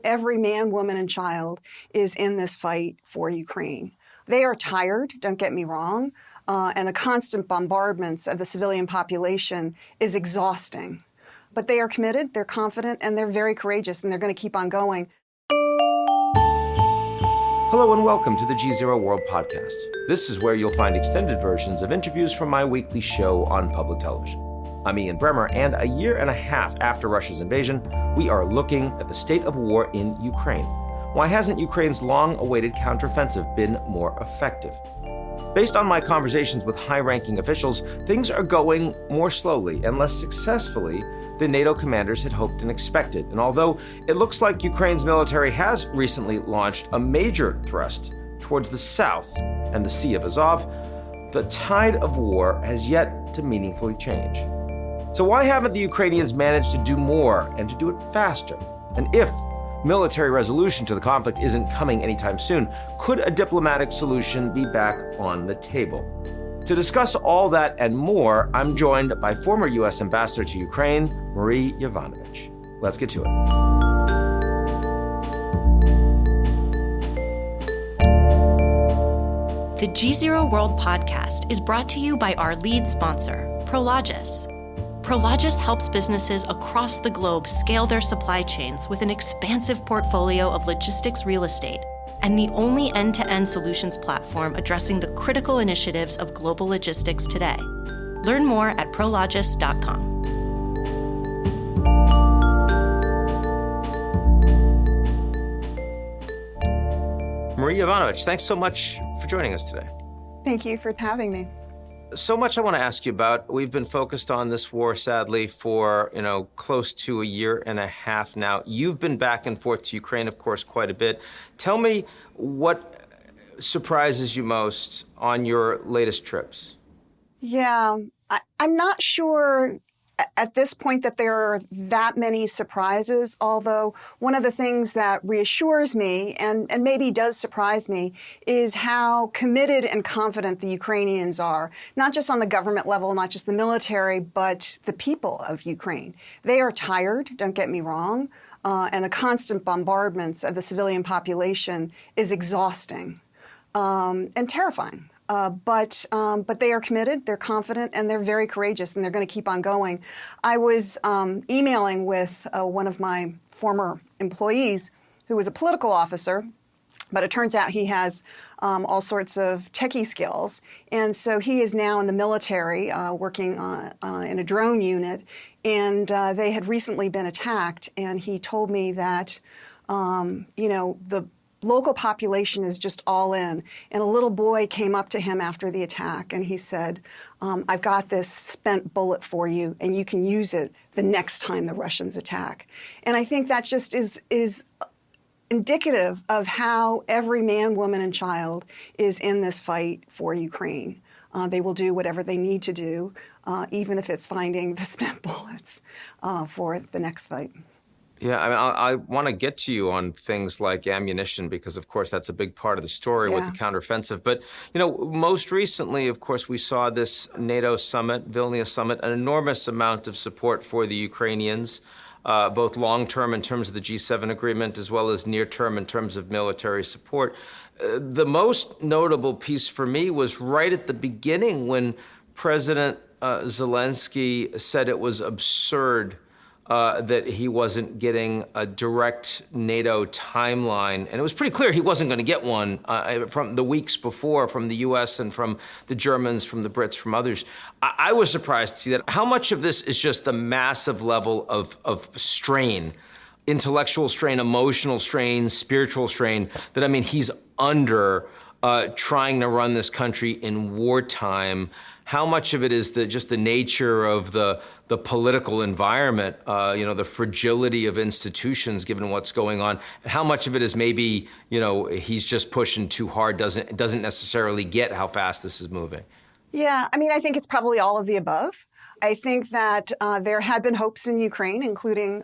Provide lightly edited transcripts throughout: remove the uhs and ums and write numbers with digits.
Every man, woman, and child is in this fight for Ukraine. They are tired, don't get me wrong, and the constant bombardments of the civilian population is exhausting. But they are committed, they're confident, and they're very courageous, and they're going to keep on going. Hello and welcome to the GZERO World Podcast. This is where you'll find extended versions of interviews from my weekly show on public television. I'm Ian Bremmer, and a year and a half after Russia's invasion, we are looking at the state of war in Ukraine. Why hasn't Ukraine's long-awaited counteroffensive been more effective? Based on my conversations with high-ranking officials, things are going more slowly and less successfully than NATO commanders had hoped and expected. And although it looks like Ukraine's military has recently launched a major thrust towards the south and the Sea of Asov, the tide of war has yet to meaningfully change. So why haven't the Ukrainians managed to do more and to do it faster? And if military resolution to the conflict isn't coming anytime soon, could a diplomatic solution be back on the table? To discuss all that and more, I'm joined by former U.S. Ambassador to Ukraine, Marie Yovanovitch. Let's get to it. The GZERO World Podcast is brought to you by our lead sponsor, Prologis. Prologis helps businesses across the globe scale their supply chains with an expansive portfolio of logistics real estate and the only end-to-end solutions platform addressing the critical initiatives of global logistics today. Learn more at prologis.com. Marie Yovanovitch, thanks so much for joining us today. Thank you for having me. So much I want to ask you about. We've been focused on this war, sadly, for, close to a year and a half now. You've been back and forth to Ukraine, of course, quite a bit. Tell me what surprises you most on your latest trips. Yeah, I'm not sure at this point that there are that many surprises, although one of the things that reassures me and maybe does surprise me is how committed and confident the Ukrainians are, not just on the government level, not just the military, but the people of Ukraine. They are tired, don't get me wrong, and the constant bombardments of the civilian population is exhausting and terrifying. But they are committed, they're confident, and they're very courageous, and they're going to keep on going. I was emailing with one of my former employees who was a political officer, but it turns out he has all sorts of techie skills. And so he is now in the military working in a drone unit, and they had recently been attacked, and he told me that, the local population is just all in. And a little boy came up to him after the attack and he said, I've got this spent bullet for you and you can use it the next time the Russians attack. And I think that just is indicative of how every man, woman, and child is in this fight for Ukraine. They will do whatever they need to do, even if it's finding the spent bullets for the next fight. Yeah, I want to get to you on things like ammunition because, of course, that's a big part of the story with the counteroffensive. But, most recently, of course, we saw this NATO summit, Vilnius summit, an enormous amount of support for the Ukrainians, both long-term in terms of the G7 agreement as well as near-term in terms of military support. The most notable piece for me was right at the beginning when President Zelensky said it was absurd that he wasn't getting a direct NATO timeline. And it was pretty clear he wasn't going to get one from the weeks before, from the US and from the Germans, from the Brits, from others. I was surprised to see that. How much of this is just the massive level of strain, intellectual strain, emotional strain, spiritual strain, that, he's under trying to run this country in wartime? How much of it is just the nature of the political environment, the fragility of institutions given what's going on? And how much of it is maybe, he's just pushing too hard, doesn't necessarily get how fast this is moving? Yeah, I think it's probably all of the above. I think that there had been hopes in Ukraine, including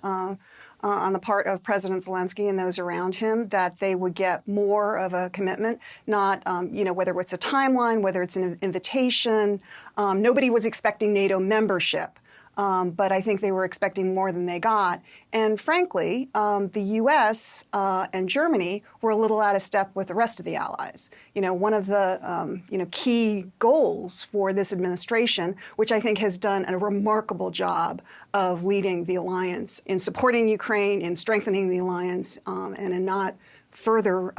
on the part of President Zelensky and those around him, that they would get more of a commitment, not, whether it's a timeline, whether it's an invitation. Nobody was expecting NATO membership. But I think they were expecting more than they got. And frankly, the U.S. And Germany were a little out of step with the rest of the allies. One of the key goals for this administration, which I think has done a remarkable job of leading the alliance in supporting Ukraine, in strengthening the alliance, and in not further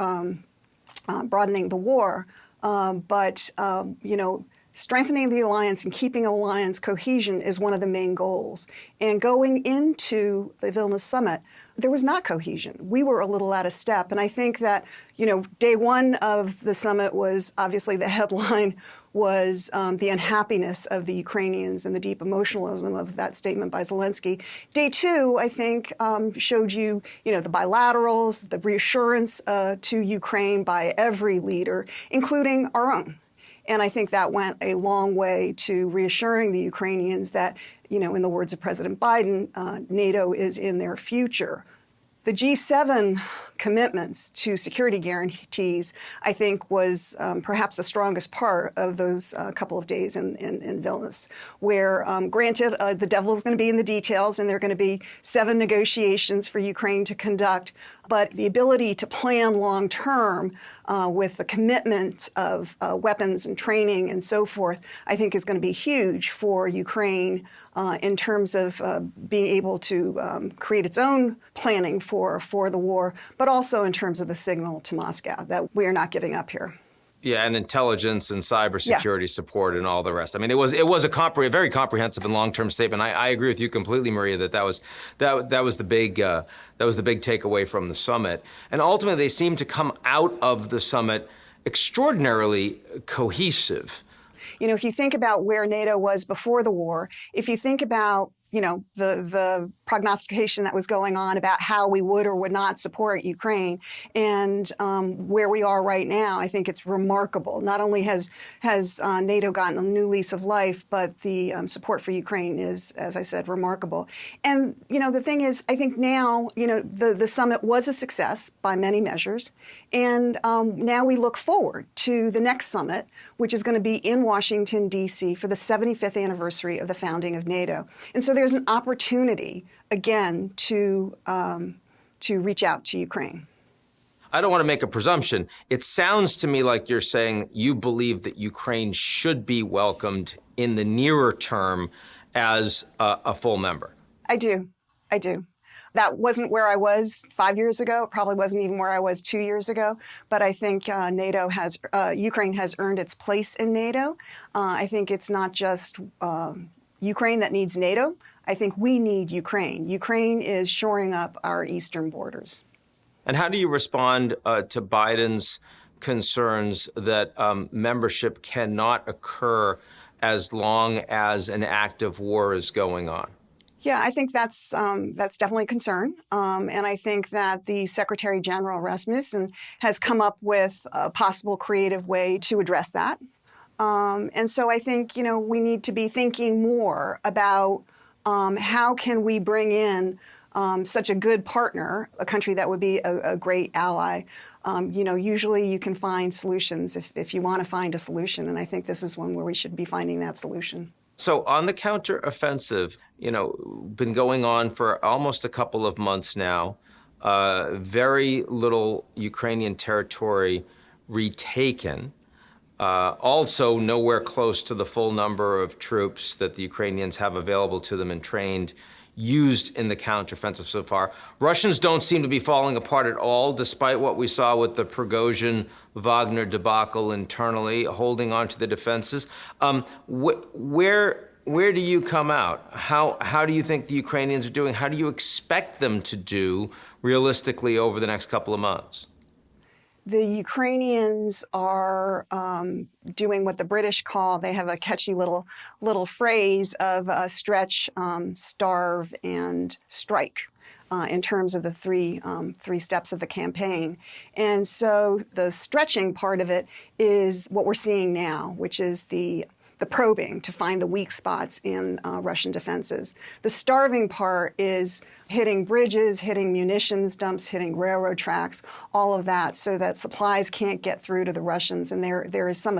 broadening the war. But strengthening the alliance and keeping alliance cohesion is one of the main goals. And going into the Vilnius summit, there was not cohesion. We were a little out of step. And I think that, day one of the summit was obviously the headline was the unhappiness of the Ukrainians and the deep emotionalism of that statement by Zelensky. Day two, I think, showed you, the bilaterals, the reassurance to Ukraine by every leader, including our own. And I think that went a long way to reassuring the Ukrainians that, in the words of President Biden, NATO is in their future. The G7 commitments to security guarantees, I think, was perhaps the strongest part of those couple of days in Vilnius, where, granted, the devil is going to be in the details, and there are going to be 7 negotiations for Ukraine to conduct, but the ability to plan long-term with the commitment of weapons and training and so forth, I think is going to be huge for Ukraine in terms of being able to create its own planning for the war, but also in terms of the signal to Moscow that we are not giving up here. Yeah, and intelligence and cybersecurity support and all the rest. I mean, it was a very comprehensive and long-term statement. I agree with you completely, Maria, that was the big takeaway from the summit. And ultimately, they seemed to come out of the summit extraordinarily cohesive. If you think about where NATO was before the war, if you think about the prognostication that was going on about how we would or would not support Ukraine, and where we are right now, I think it's remarkable. Not only has NATO gotten a new lease of life, but the support for Ukraine is, as I said, remarkable. And the thing is, I think now the summit was a success by many measures, and now we look forward to the next summit, which is going to be in Washington, D.C. for the 75th anniversary of the founding of NATO. And so there's an opportunity, again, to reach out to Ukraine. I don't want to make a presumption. It sounds to me like you're saying you believe that Ukraine should be welcomed in the nearer term as a full member. I do. That wasn't where I was 5 years ago. It probably wasn't even where I was 2 years ago. But I think Ukraine has earned its place in NATO. I think it's not just Ukraine that needs NATO. I think we need Ukraine. Ukraine is shoring up our eastern borders. And how do you respond to Biden's concerns that membership cannot occur as long as an active war is going on? Yeah, I think that's definitely a concern. And I think that the Secretary General Rasmussen has come up with a possible creative way to address that. And so I think, we need to be thinking more about how can we bring in such a good partner, a country that would be a great ally. Usually you can find solutions if you want to find a solution. And I think this is one where we should be finding that solution. So on the counteroffensive, been going on for almost a couple of months now, very little Ukrainian territory retaken. Also nowhere close to the full number of troops that the Ukrainians have available to them and trained, used in the counteroffensive so far. Russians don't seem to be falling apart at all, despite what we saw with the Prigozhin-Wagner debacle internally, holding on to the defenses. Where do you come out? How do you think the Ukrainians are doing? How do you expect them to do realistically over the next couple of months? The Ukrainians are doing what the British call, they have a catchy little phrase of stretch, starve, and strike in terms of the three steps of the campaign. And so the stretching part of it is what we're seeing now, which is the probing to find the weak spots in Russian defenses. The starving part is hitting bridges, hitting munitions dumps, hitting railroad tracks, all of that, so that supplies can't get through to the Russians. And there is some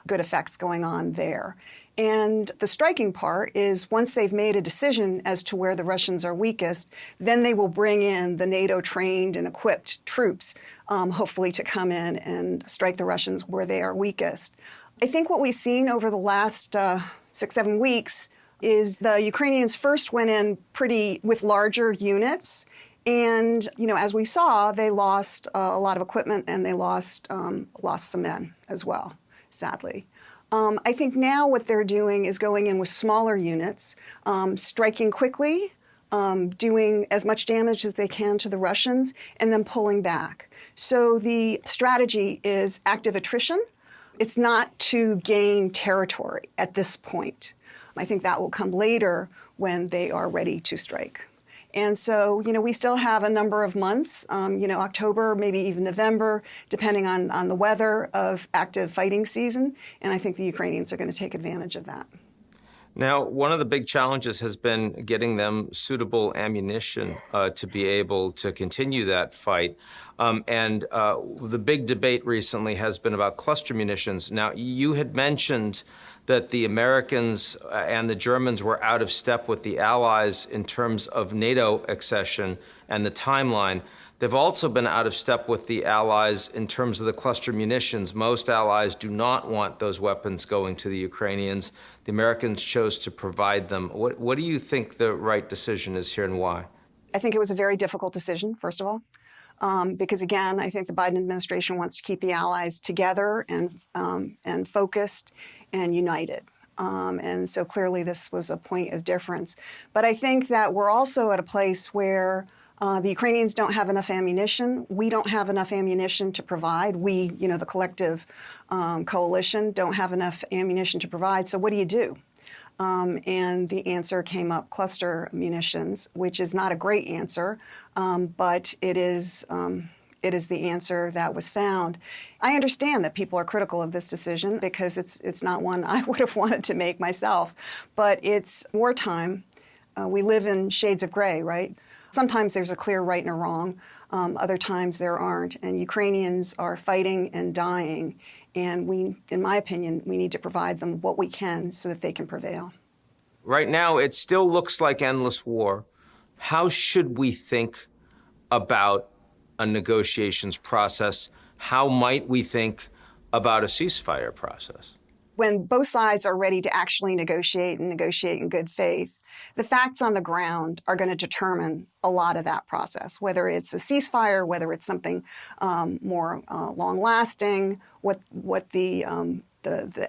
good effects going on there. And the striking part is once they've made a decision as to where the Russians are weakest, then they will bring in the NATO trained and equipped troops, hopefully to come in and strike the Russians where they are weakest. I think what we've seen over the last 6-7 weeks is the Ukrainians first went in with larger units. And, as we saw, they lost a lot of equipment and they lost some men as well, sadly. I think now what they're doing is going in with smaller units, striking quickly, doing as much damage as they can to the Russians, and then pulling back. So the strategy is active attrition. It's not to gain territory at this point. I think that will come later when they are ready to strike. And so, we still have a number of months, October, maybe even November, depending on the weather of active fighting season. And I think the Ukrainians are going to take advantage of that. Now, one of the big challenges has been getting them suitable ammunition to be able to continue that fight. And the big debate recently has been about cluster munitions. Now, you had mentioned that the Americans and the Germans were out of step with the Allies in terms of NATO accession and the timeline. They've also been out of step with the Allies in terms of the cluster munitions. Most Allies do not want those weapons going to the Ukrainians. The Americans chose to provide them. What do you think the right decision is here and why? I think it was a very difficult decision, first of all. Because again, I think the Biden administration wants to keep the Allies together and focused and united. And so clearly this was a point of difference. But I think that we're also at a place where the Ukrainians don't have enough ammunition. We don't have enough ammunition to provide. We, the collective coalition, don't have enough ammunition to provide. So what do? And the answer came up cluster munitions, which is not a great answer, but it is the answer that was found. I understand that people are critical of this decision because it's not one I would have wanted to make myself, but it's wartime. We live in shades of gray, right? Sometimes there's a clear right and a wrong. Other times there aren't. And Ukrainians are fighting and dying. And in my opinion, we need to provide them what we can so that they can prevail. Right now, it still looks like endless war. How should we think about a negotiations process? How might we think about a ceasefire process? When both sides are ready to actually negotiate and negotiate in good faith, the facts on the ground are going to determine a lot of that process, whether it's a ceasefire, whether it's something more long-lasting, what the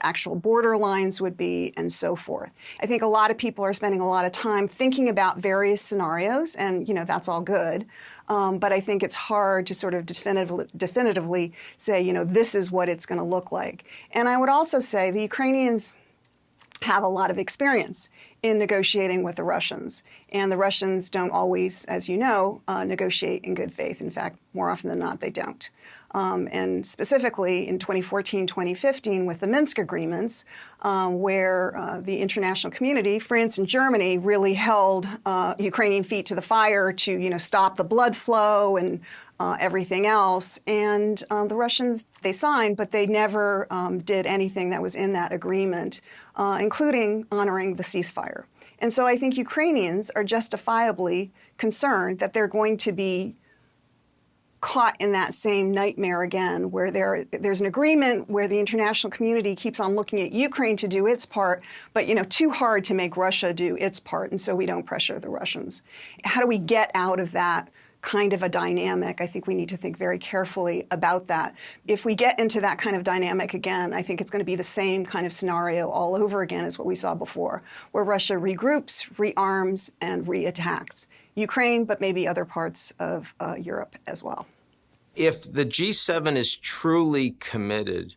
actual border lines would be, and so forth. I think a lot of people are spending a lot of time thinking about various scenarios, and that's all good. But I think it's hard to sort of definitively say, this is what it's going to look like. And I would also say the Ukrainians have a lot of experience in negotiating with the Russians. And the Russians don't always, as you know, negotiate in good faith. In fact, more often than not, they don't. And specifically in 2014, 2015, with the Minsk agreements, where the international community, France and Germany, really held Ukrainian feet to the fire to, stop the blood flow and everything else. And the Russians, they signed, but they never did anything that was in that agreement, including honoring the ceasefire. And so I think Ukrainians are justifiably concerned that they're going to be caught in that same nightmare again, where there's an agreement where the international community keeps on looking at Ukraine to do its part, but too hard to make Russia do its part, and so we don't pressure the Russians. How do we get out of that kind of a dynamic? I think we need to think very carefully about that. If we get into that kind of dynamic again, I think it's going to be the same kind of scenario all over again as what we saw before, where Russia regroups, rearms, and reattacks Ukraine, but maybe other parts of Europe as well. If the G7 is truly committed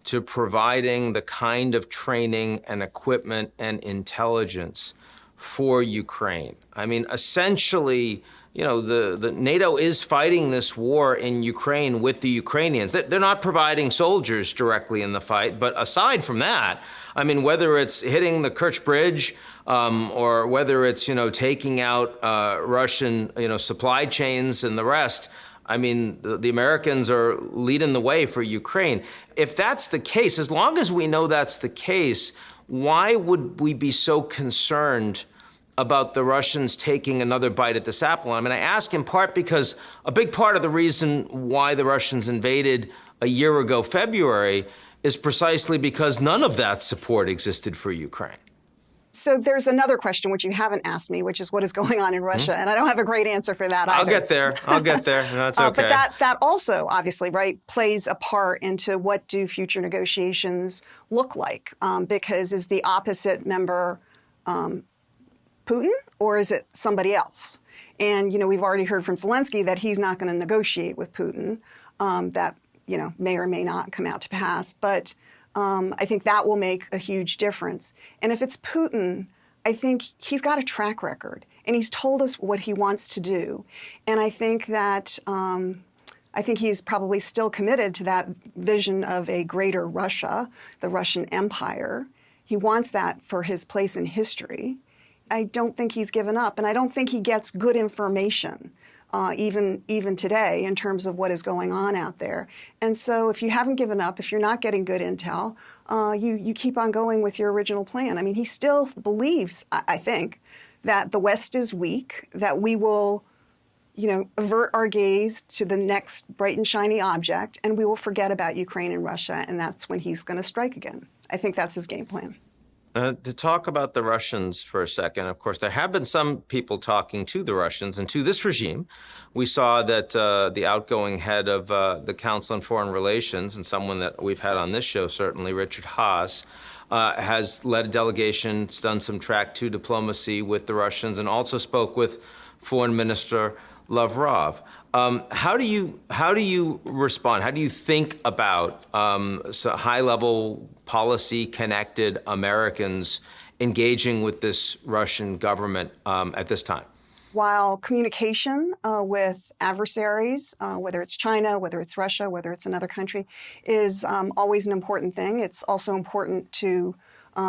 to providing the kind of training and equipment and intelligence for Ukraine, essentially, the NATO is fighting this war in Ukraine with the Ukrainians. They're not providing soldiers directly in the fight, but aside from that, whether it's hitting the Kerch Bridge or whether it's, taking out Russian, supply chains and the rest, the Americans are leading the way for Ukraine. If that's the case, as long as we know that's the case, why would we be so concerned about the Russians taking another bite at this apple? I mean, I ask in part because a big part of the reason why the Russians invaded a year ago, February, is precisely because none of that support existed for Ukraine. So there's another question which you haven't asked me, which is what is going on in Russia, and I don't have a great answer for that either. I'll get there. No, it's okay. But that also, obviously, right, plays a part into what do future negotiations look like, because is the opposite member Putin or is it somebody else? And, we've already heard from Zelensky that he's not going to negotiate with Putin. That, may or may not come out to pass. But I think that will make a huge difference. And if it's Putin, I think he's got a track record and he's told us what he wants to do. And I think that he's probably still committed to that vision of a greater Russia, the Russian Empire. He wants that for his place in history. I don't think he's given up, and I don't think he gets good information, even today, in terms of what is going on out there. And so if you haven't given up, if you're not getting good intel, you keep on going with your original plan. I mean, he still believes, I think, that the West is weak, that we will, avert our gaze to the next bright and shiny object, and we will forget about Ukraine and Russia, and that's when he's going to strike again. I think that's his game plan. To talk about the Russians for a second, of course, there have been some people talking to the Russians and to this regime. We saw that the outgoing head of the Council on Foreign Relations, and someone that we've had on this show, certainly, Richard Haas, has led a delegation, done some track 2 diplomacy with the Russians, and also spoke with Foreign Minister Lavrov. How do you respond? How do you think about high-level policy-connected Americans engaging with this Russian government at this time? While communication with adversaries, whether it's China, whether it's Russia, whether it's another country, is always an important thing, it's also important to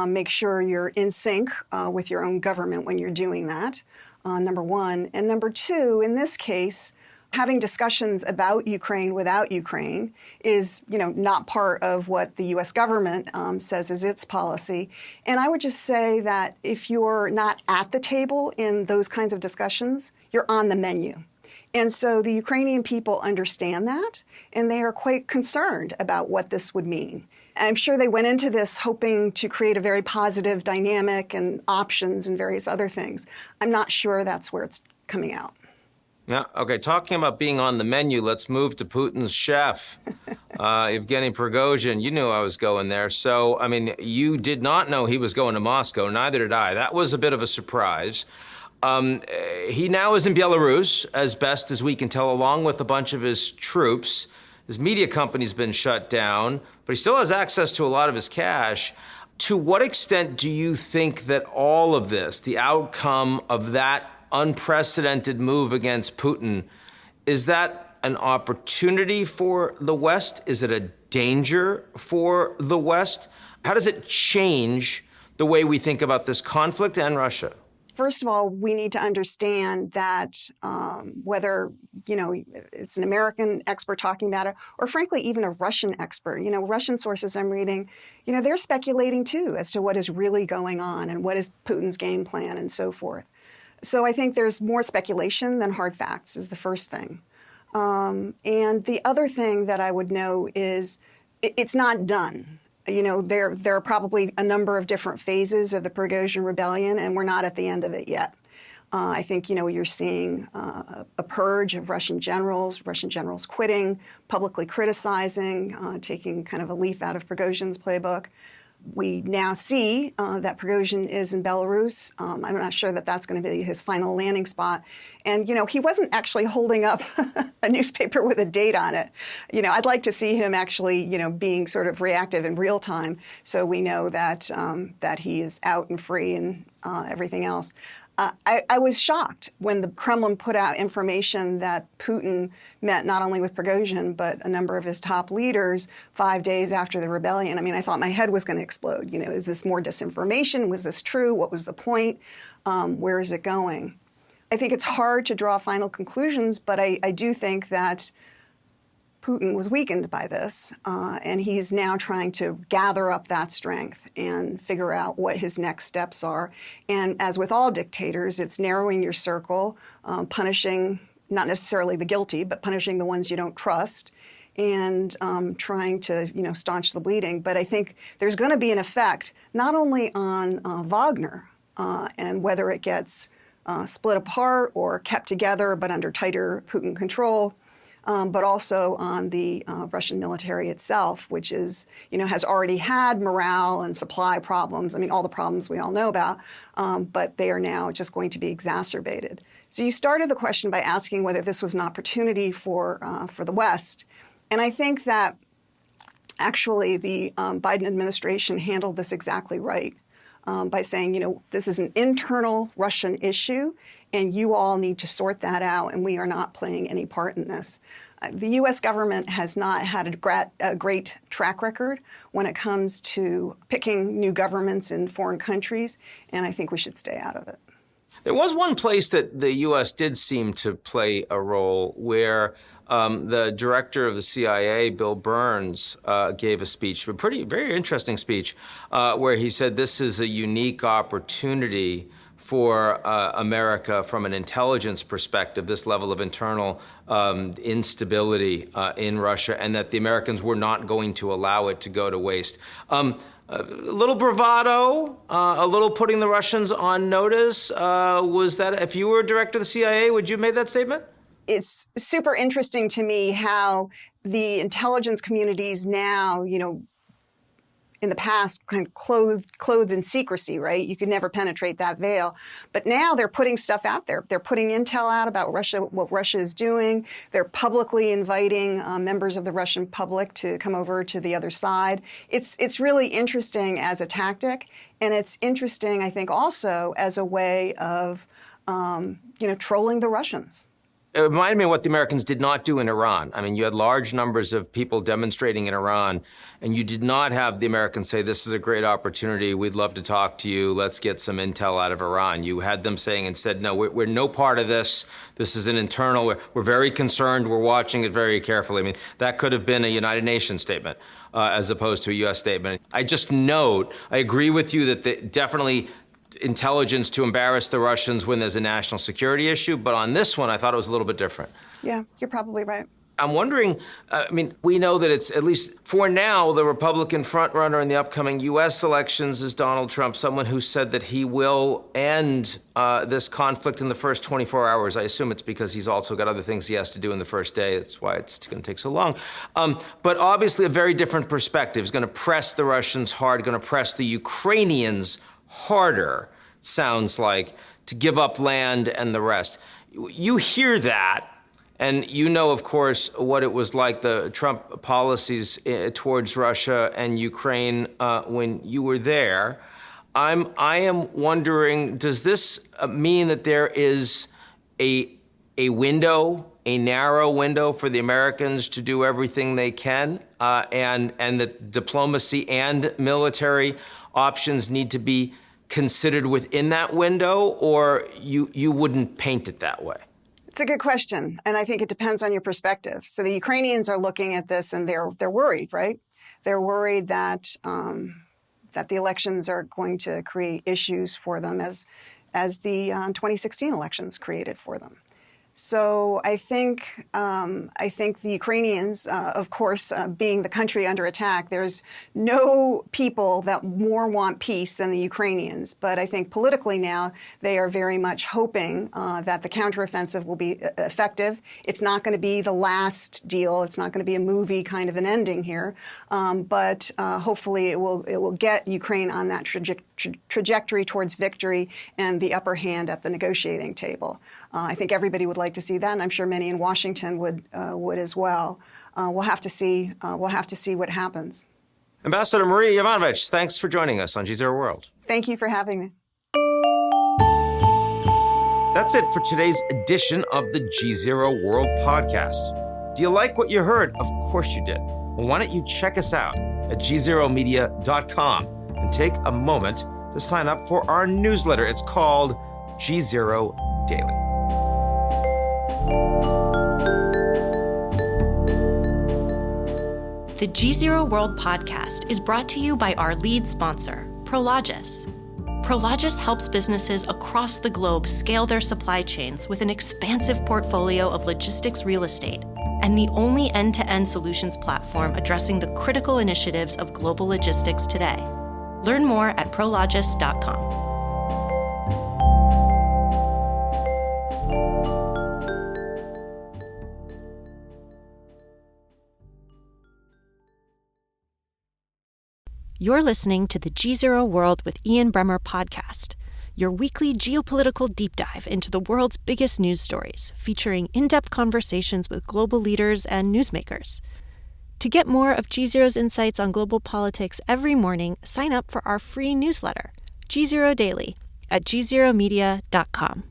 make sure you're in sync with your own government when you're doing that, number one. And number two, in this case, having discussions about Ukraine without Ukraine is, not part of what the U.S. government says is its policy. And I would just say that if you're not at the table in those kinds of discussions, you're on the menu. And so the Ukrainian people understand that, and they are quite concerned about what this would mean. I'm sure they went into this hoping to create a very positive dynamic and options and various other things. I'm not sure that's where it's coming out. Yeah, okay, talking about being on the menu, let's move to Putin's chef, Yevgeny Prigozhin. You knew I was going there. So, I mean, you did not know he was going to Moscow. Neither did I. That was a bit of a surprise. He now is in Belarus, as best as we can tell, along with a bunch of his troops. His media company's been shut down, but he still has access to a lot of his cash. To what extent do you think that all of this, the outcome of that unprecedented move against Putin, is that an opportunity for the West? Is it a danger for the West? How does it change the way we think about this conflict and Russia? First of all, we need to understand that whether, it's an American expert talking about it, or frankly, even a Russian expert, Russian sources I'm reading, they're speculating too as to what is really going on and what is Putin's game plan and so forth. So I think there's more speculation than hard facts is the first thing. And the other thing that I would know is it's not done. There are probably a number of different phases of the Prigozhin rebellion, and we're not at the end of it yet. I think, you're seeing a purge of Russian generals quitting, publicly criticizing, taking kind of a leaf out of Prigozhin's playbook. We now see that Prigozhin is in Belarus. I'm not sure that that's going to be his final landing spot. And, he wasn't actually holding up a newspaper with a date on it. I'd like to see him actually, being sort of reactive in real time so we know that that he is out and free and everything else. I was shocked when the Kremlin put out information that Putin met not only with Prigozhin, but a number of his top leaders 5 days after the rebellion. I mean, I thought my head was going to explode. Is this more disinformation? Was this true? What was the point? Where is it going? I think it's hard to draw final conclusions, but I do think that Putin was weakened by this, and he's now trying to gather up that strength and figure out what his next steps are. And as with all dictators, it's narrowing your circle, punishing not necessarily the guilty, but punishing the ones you don't trust, and trying to staunch the bleeding. But I think there's going to be an effect not only on Wagner and whether it gets split apart or kept together but under tighter Putin control, but also on the Russian military itself, which is, has already had morale and supply problems. I mean, all the problems we all know about, but they are now just going to be exacerbated. So you started the question by asking whether this was an opportunity for the West. And I think that actually the Biden administration handled this exactly right by saying, this is an internal Russian issue, and you all need to sort that out, and we are not playing any part in this. The U.S. government has not had a great track record when it comes to picking new governments in foreign countries, and I think we should stay out of it. There was one place that the U.S. did seem to play a role where the director of the CIA, Bill Burns, gave a speech, very interesting speech, where he said this is a unique opportunity for America from an intelligence perspective, this level of internal instability in Russia, and that the Americans were not going to allow it to go to waste. A little bravado, a little putting the Russians on notice. Was that, if you were director of the CIA, would you have made that statement? It's super interesting to me how the intelligence communities now, in the past kind of clothed in secrecy, right? You could never penetrate that veil. But now they're putting stuff out there. They're putting intel out about Russia, what Russia is doing. They're publicly inviting members of the Russian public to come over to the other side. It's really interesting as a tactic. And it's interesting, I think, also as a way of, trolling the Russians. It reminded me of what the Americans did not do in Iran. I mean, you had large numbers of people demonstrating in Iran, and you did not have the Americans say, this is a great opportunity, we'd love to talk to you, let's get some intel out of Iran. You had them saying instead, no, we're no part of this. This is an internal, we're very concerned, we're watching it very carefully. I mean, that could have been a United Nations statement as opposed to a U.S. statement. I just note, I agree with you that definitely intelligence to embarrass the Russians when there's a national security issue, but on this one, I thought it was a little bit different. Yeah, you're probably right. I'm wondering, we know that it's, at least for now, the Republican frontrunner in the upcoming U.S. elections is Donald Trump, someone who said that he will end this conflict in the first 24 hours. I assume it's because he's also got other things he has to do in the first day. That's why it's going to take so long. But obviously a very different perspective. He's going to press the Russians hard, going to press the Ukrainians harder, sounds like, to give up land and the rest. You hear that, and you know, of course, what it was like, the Trump policies towards Russia and Ukraine when you were there. I am wondering, does this mean that there is a window, a narrow window for the Americans to do everything they can, and that diplomacy and military options need to be considered within that window, or you wouldn't paint it that way? It's a good question, and I think it depends on your perspective. So the Ukrainians are looking at this, and they're worried, right? They're worried that the elections are going to create issues for them, as the 2016 elections created for them. So I think the Ukrainians, of course, being the country under attack, there's no people that more want peace than the Ukrainians. But I think politically now, they are very much hoping that the counteroffensive will be effective. It's not going to be the last deal. It's not going to be a movie kind of an ending here. But hopefully it will get Ukraine on that trajectory towards victory and the upper hand at the negotiating table. I think everybody would like to see that, and I'm sure many in Washington would as well. We'll have to see. We'll have to see what happens. Ambassador Marie Yovanovitch, thanks for joining us on GZERO World. Thank you for having me. That's it for today's edition of the GZERO World Podcast. Do you like what you heard? Of course you did. Well, why don't you check us out at gzeromedia.com and take a moment to sign up for our newsletter. It's called GZERO Daily. The GZERO World Podcast is brought to you by our lead sponsor, Prologis. Prologis helps businesses across the globe scale their supply chains with an expansive portfolio of logistics real estate and the only end-to-end solutions platform addressing the critical initiatives of global logistics today. Learn more at prologis.com. You're listening to the GZERO World with Ian Bremmer podcast, your weekly geopolitical deep dive into the world's biggest news stories, featuring in-depth conversations with global leaders and newsmakers. To get more of GZERO's insights on global politics every morning, sign up for our free newsletter, GZERO Daily, at gzeromedia.com.